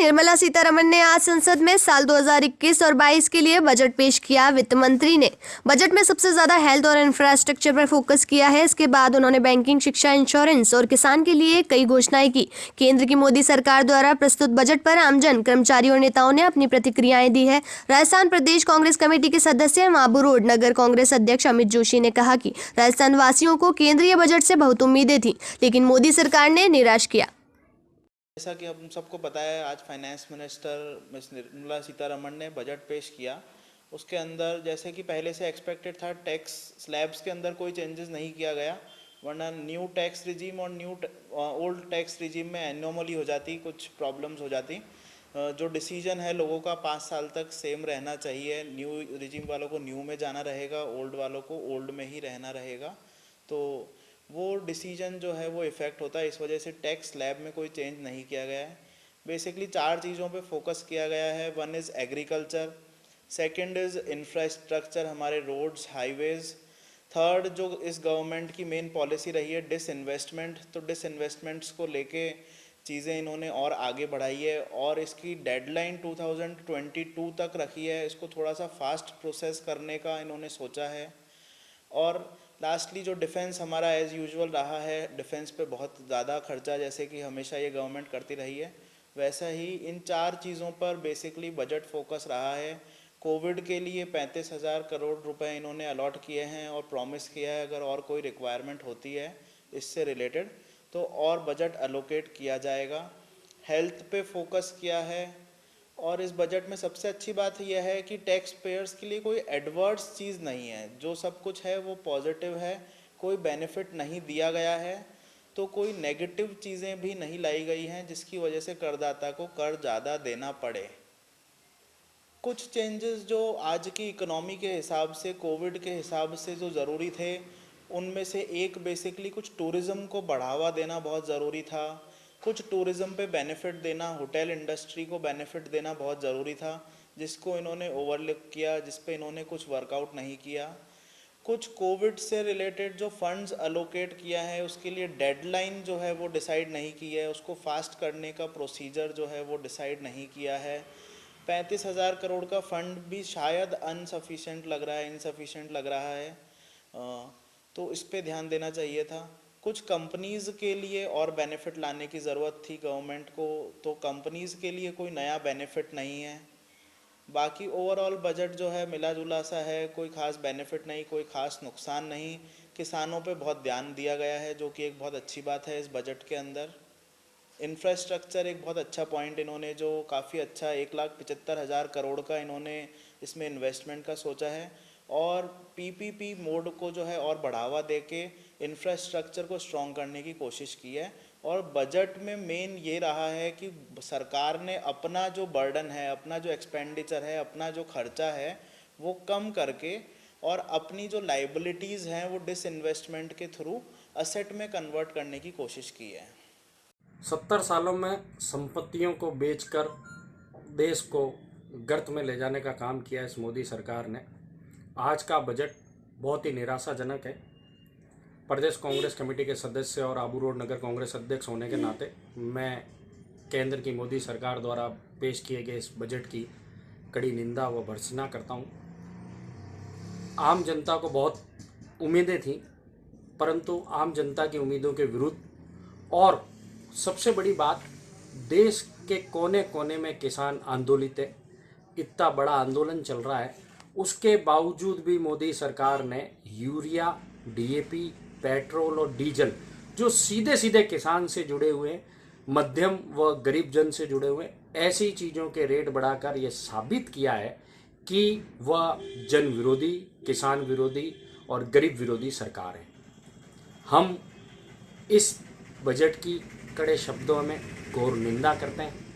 निर्मला सीतारमण ने आज संसद में साल 2021 और 22 के लिए बजट पेश किया। वित्त मंत्री ने बजट में सबसे ज्यादा हेल्थ और इंफ्रास्ट्रक्चर पर फोकस किया है। इसके बाद उन्होंने बैंकिंग, शिक्षा, इंश्योरेंस और किसान के लिए कई घोषणाएं की। केंद्र की मोदी सरकार द्वारा प्रस्तुत बजट पर आमजन, कर्मचारी और नेताओं ने अपनी प्रतिक्रियाएं दी है। राजस्थान प्रदेश कांग्रेस कमेटी के सदस्य एवं आबू रोड नगर कांग्रेस अध्यक्ष अमित जोशी ने कहा कि राजस्थान वासियों को केंद्रीय बजट से बहुत उम्मीदें थी, लेकिन मोदी सरकार ने निराश किया। जैसा कि हम सबको पता है, आज finance minister miss Nirmala Sitharaman ने बजट पेश किया। उसके अंदर जैसे कि पहले से एक्सपेक्टेड था, टैक्स स्लैब्स के अंदर कोई चेंजेस नहीं किया गया, वरना न्यू टैक्स रिजीम और ओल्ड टैक्स रिजीम में एनोमली हो जाती, कुछ प्रॉब्लम्स हो जाती। जो डिसीजन है लोगों का 5 साल तक सेम रहना चाहिए। न्यू रिजीम वालों को न्यू में जाना रहेगा, ओल्ड वालों को ओल्ड में ही रहना रहेगा। तो वो डिसीजन जो है वो इफ़ेक्ट होता है। इस वजह से टैक्स स्लैब में कोई चेंज नहीं किया गया है। बेसिकली 4 चीज़ों पे फोकस किया गया है। 1 is agriculture, second is infrastructure, हमारे रोड्स, हाईवेज़। थर्ड जो इस गवर्नमेंट की मेन पॉलिसी रही है, डिसइन्वेस्टमेंट। तो डिसइन्वेस्टमेंट्स को लेके चीज़ें इन्होंने और आगे बढ़ाई है और इसकी डेडलाइन 2022 तक रखी है। इसको थोड़ा सा फास्ट प्रोसेस करने का इन्होंने सोचा है। और लास्टली जो डिफेंस हमारा एज़ यूजुअल रहा है, डिफेंस पे बहुत ज़्यादा खर्चा जैसे कि हमेशा ये गवर्नमेंट करती रही है, वैसा ही इन 4 चीज़ों पर बेसिकली बजट फोकस रहा है। कोविड के लिए 35,000 करोड़ रुपए इन्होंने अलॉट किए हैं और प्रॉमिस किया है अगर और कोई रिक्वायरमेंट होती है इससे रिलेटेड तो और बजट अलोकेट किया जाएगा। हेल्थ पे फोकस किया है और इस बजट में सबसे अच्छी बात यह है कि टैक्स पेयर्स के लिए कोई एडवर्स चीज़ नहीं है। जो सब कुछ है वो पॉजिटिव है, कोई बेनिफिट नहीं दिया गया है, तो कोई नेगेटिव चीज़ें भी नहीं लाई गई हैं जिसकी वजह से करदाता को कर ज़्यादा देना पड़े। कुछ चेंजेस जो आज की इकोनॉमी के हिसाब से, कोविड के हिसाब से जो ज़रूरी थे, उनमें से एक बेसिकली कुछ टूरिज़्म को बढ़ावा देना बहुत ज़रूरी था। कुछ टूरिज़्म पे बेनिफिट देना, होटल इंडस्ट्री को बेनिफिट देना बहुत ज़रूरी था, जिसको इन्होंने ओवरलुक किया, जिस पे इन्होंने कुछ वर्कआउट नहीं किया। कुछ कोविड से रिलेटेड जो फंड्स अलोकेट किया है उसके लिए डेडलाइन जो है वो डिसाइड नहीं की है, उसको फास्ट करने का प्रोसीजर जो है वो डिसाइड नहीं किया है। 35,000 करोड़ का फंड भी शायद अनसफिशेंट लग रहा है, इनसफिशेंट लग रहा है, तो इस पे ध्यान देना चाहिए था। कुछ कंपनीज़ के लिए और बेनिफिट लाने की ज़रूरत थी गवर्नमेंट को, तो कंपनीज़ के लिए कोई नया बेनिफिट नहीं है। बाकी ओवरऑल बजट जो है मिला जुला सा है, कोई ख़ास बेनिफिट नहीं, कोई ख़ास नुकसान नहीं। किसानों पे बहुत ध्यान दिया गया है जो कि एक बहुत अच्छी बात है इस बजट के अंदर। इंफ्रास्ट्रक्चर एक बहुत अच्छा पॉइंट इन्होंने जो काफ़ी अच्छा 1,75,000 करोड़ का इन्होंने इसमें इन्वेस्टमेंट का सोचा है और पीपीपी मोड को जो है और बढ़ावा देके इंफ्रास्ट्रक्चर को स्ट्रॉन्ग करने की कोशिश की है। और बजट में मेन ये रहा है कि सरकार ने अपना जो बर्डन है, अपना जो एक्सपेंडिचर है, अपना जो खर्चा है वो कम करके और अपनी जो लाइबिलिटीज़ हैं वो डिसइन्वेस्टमेंट के थ्रू असेट में कन्वर्ट करने की कोशिश की है। 70 सालों में संपत्तियों को बेचकर देश को गर्त में ले जाने का काम किया इस मोदी सरकार ने। आज का बजट बहुत ही निराशाजनक है। प्रदेश कांग्रेस कमेटी के सदस्य और आबू रोड नगर कांग्रेस अध्यक्ष होने के नाते मैं केंद्र की मोदी सरकार द्वारा पेश किए गए इस बजट की कड़ी निंदा व भर्त्सना करता हूँ। आम जनता को बहुत उम्मीदें थीं, परंतु आम जनता की उम्मीदों के विरुद्ध और सबसे बड़ी बात, देश के कोने कोने में किसान आंदोलित है, इतना बड़ा आंदोलन चल रहा है, उसके बावजूद भी मोदी सरकार ने यूरिया, डीएपी, पेट्रोल और डीजल जो सीधे सीधे किसान से जुड़े हुए, मध्यम व गरीब जन से जुड़े हुए, ऐसी चीज़ों के रेट बढ़ाकर यह साबित किया है कि वह जन विरोधी, किसान विरोधी और गरीब विरोधी सरकार है। हम इस बजट की कड़े शब्दों में घोर निंदा करते हैं।